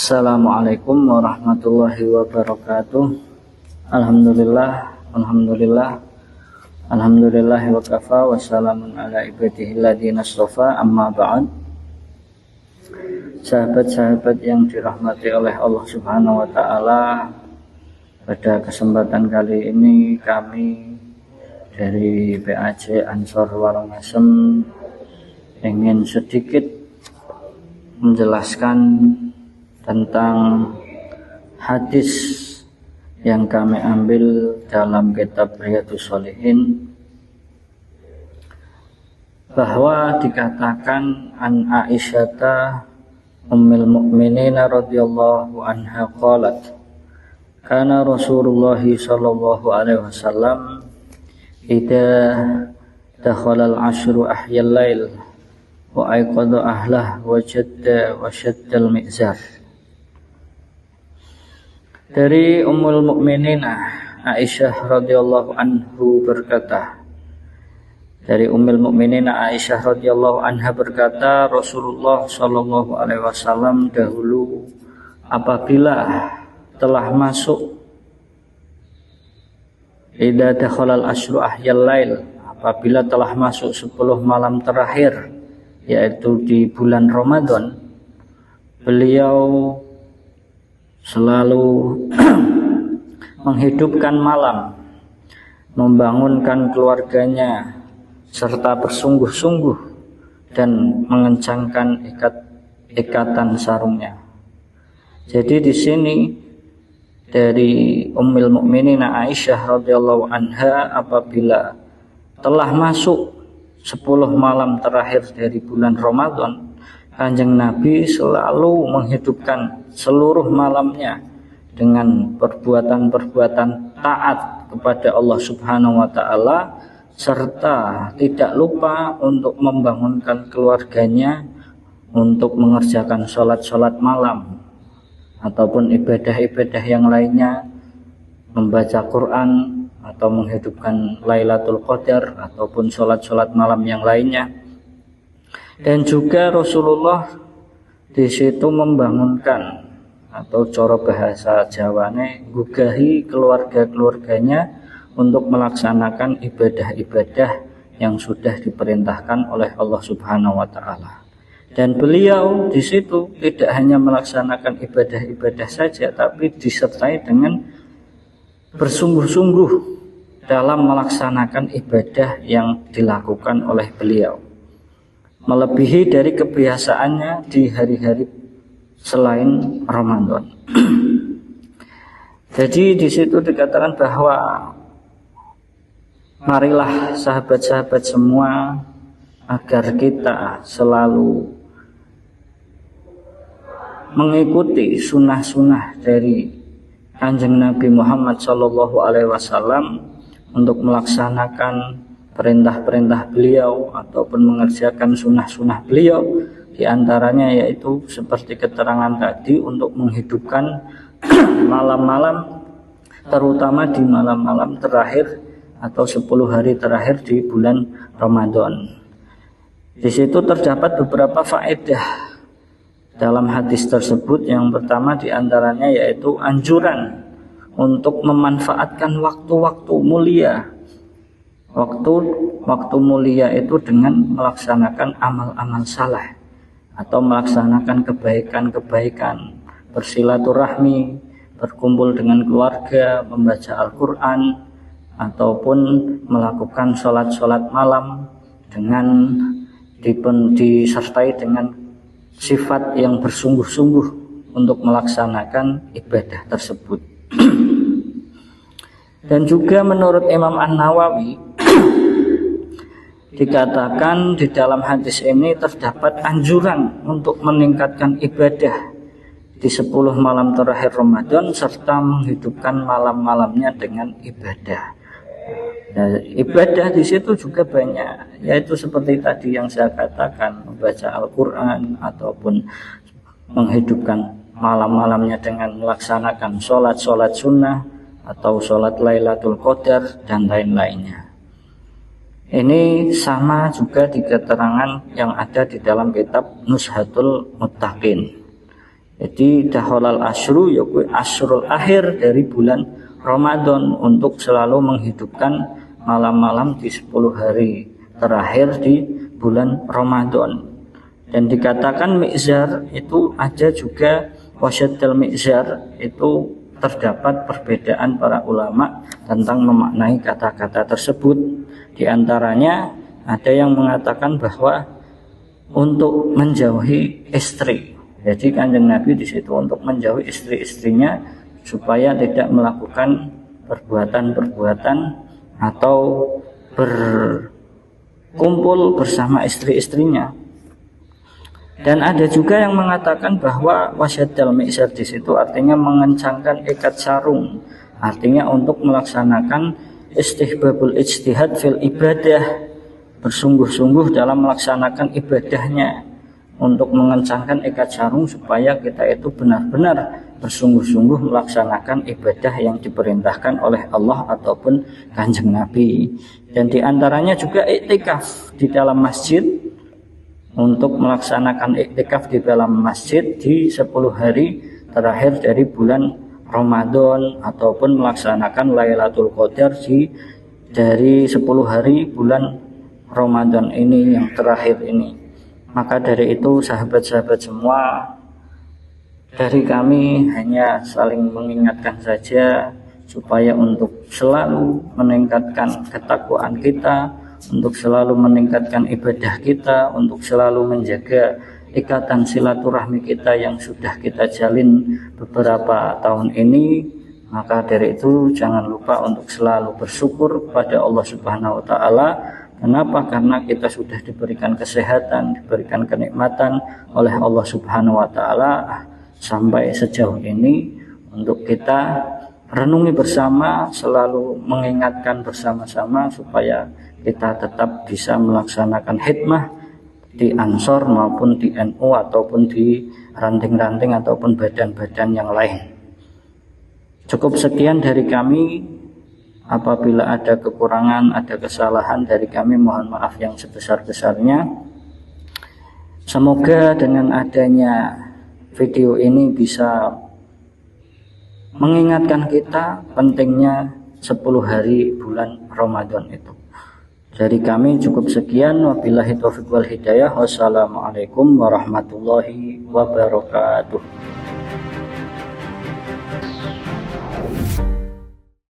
Assalamualaikum warahmatullahi wabarakatuh. Alhamdulillah wa kafa wa salamun ala ibadihi ladina astafa, amma ba'd. Sahabat-sahabat yang dirahmati oleh Allah Subhanahu wa taala, pada kesempatan kali ini kami dari PAJ Ansor Warangasem ingin sedikit menjelaskan tentang hadis yang kami ambil dalam kitab Riyadhus Shalihin, bahwa dikatakan an Aisyata ummul mukminin radhiyallahu anha qalat kana Rasulullah sallallahu alaihi wasallam idza dakhala al-ashru ahyal lail wa ayqadha ahlah wa jadda wa shaddal mizar. Dari Ummul Mukminin Aisyah radhiyallahu anhu berkata, dari Ummul Mukminin Aisyah radhiyallahu anha berkata, Rasulullah sallallahu alaihi wasallam dahulu apabila telah masuk idza dakhalal asyru ahyal lail, apabila telah masuk 10 malam terakhir, yaitu di bulan Ramadan, beliau selalu menghidupkan malam, membangunkan keluarganya, serta bersungguh-sungguh dan mengencangkan ikatan sarungnya. Jadi di sini dari Ummul Mukminin Aisyah radhiyallahu anha, apabila telah masuk 10 malam terakhir dari bulan Ramadan, Kanjeng Nabi selalu menghidupkan seluruh malamnya dengan perbuatan-perbuatan taat kepada Allah Subhanahu wa taala, serta tidak lupa untuk membangunkan keluarganya untuk mengerjakan sholat-sholat malam ataupun ibadah-ibadah yang lainnya, membaca Quran atau menghidupkan Lailatul Qadar ataupun sholat-sholat malam yang lainnya. Dan juga Rasulullah di situ membangunkan, atau cara bahasa Jawane, gugahi keluarga-keluarganya untuk melaksanakan ibadah-ibadah yang sudah diperintahkan oleh Allah Subhanahu wa taala. Dan beliau di situ tidak hanya melaksanakan ibadah-ibadah saja, tapi disertai dengan bersungguh-sungguh dalam melaksanakan ibadah yang dilakukan oleh beliau, melebihi dari kebiasaannya di hari-hari selain Ramadan. Jadi di situ dikatakan bahwa marilah sahabat-sahabat semua agar kita selalu mengikuti sunnah-sunnah dari Kanjeng Nabi Muhammad sallallahu alaihi wasallam untuk melaksanakan perintah-perintah beliau ataupun mengerjakan sunnah-sunnah beliau. Di antaranya yaitu seperti keterangan tadi, untuk menghidupkan malam-malam, terutama di malam-malam terakhir atau 10 hari terakhir di bulan Ramadan. Di situ terdapat beberapa faedah dalam hadis tersebut. Yang pertama di antaranya yaitu anjuran untuk memanfaatkan waktu-waktu mulia. Waktu mulia itu dengan melaksanakan amal-amal saleh atau melaksanakan kebaikan-kebaikan, bersilaturahmi, berkumpul dengan keluarga, membaca Al-Quran, ataupun melakukan sholat-sholat malam dengan disertai dengan sifat yang bersungguh-sungguh untuk melaksanakan ibadah tersebut. Dan juga menurut Imam An-Nawawi dikatakan di dalam hadis ini terdapat anjuran untuk meningkatkan ibadah di 10 malam terakhir Ramadan, serta menghidupkan malam-malamnya dengan ibadah. Nah, ibadah di situ juga banyak, yaitu seperti tadi yang saya katakan, membaca Al-Quran ataupun menghidupkan malam-malamnya dengan melaksanakan sholat-sholat sunnah atau sholat Lailatul Qadar dan lain-lainnya. Ini sama juga di keterangan yang ada di dalam kitab Nuzhatul Muttaqin, Jadi daholal asyru yaitu asyrul akhir dari bulan Ramadan, untuk selalu menghidupkan malam-malam di 10 hari terakhir di bulan Ramadan. Dan dikatakan mi'zar itu ada juga wasyaddal mi'zar, itu terdapat perbedaan para ulama tentang memaknai kata-kata tersebut. Di antaranya ada yang mengatakan bahwa untuk menjauhi istri. Jadi Kanjeng Nabi di situ untuk menjauhi istri-istrinya supaya tidak melakukan perbuatan-perbuatan atau berkumpul bersama istri-istrinya. Dan ada juga yang mengatakan bahwa wasyaddal mi'zar di situ artinya mengencangkan ikat sarung, artinya untuk melaksanakan istihbabul ijtihad fil ibadah, bersungguh-sungguh dalam melaksanakan ibadahnya, untuk mengencangkan ikat sarung supaya kita itu benar-benar bersungguh-sungguh melaksanakan ibadah yang diperintahkan oleh Allah ataupun Kanjeng Nabi. Dan diantaranya juga iktikaf di dalam masjid, untuk melaksanakan iktikaf di dalam masjid di 10 hari terakhir dari bulan Ramadan, ataupun melaksanakan Lailatul Qadar dari 10 hari bulan Ramadan ini yang terakhir ini. Maka dari itu sahabat-sahabat semua, dari kami hanya saling mengingatkan saja supaya untuk selalu meningkatkan ketakwaan kita, untuk selalu meningkatkan ibadah kita, untuk selalu menjaga ikatan silaturahmi kita yang sudah kita jalin beberapa tahun ini. Maka dari itu jangan lupa untuk selalu bersyukur kepada Allah Subhanahu wa taala. Kenapa? Karena kita sudah diberikan kesehatan, diberikan kenikmatan oleh Allah Subhanahu wa taala sampai sejauh ini, untuk kita renungi bersama, selalu mengingatkan bersama-sama supaya kita tetap bisa melaksanakan hikmah di Ansor maupun di NU ataupun di ranting-ranting ataupun badan-badan yang lain. Cukup sekian dari kami. Apabila ada kekurangan, ada kesalahan dari kami, mohon maaf yang sebesar-besarnya. Semoga dengan adanya video ini bisa mengingatkan kita pentingnya 10 hari bulan Ramadan itu. Dari kami cukup sekian. Wabillahi taufiq wal hidayah. Wassalamualaikum warahmatullahi wabarakatuh.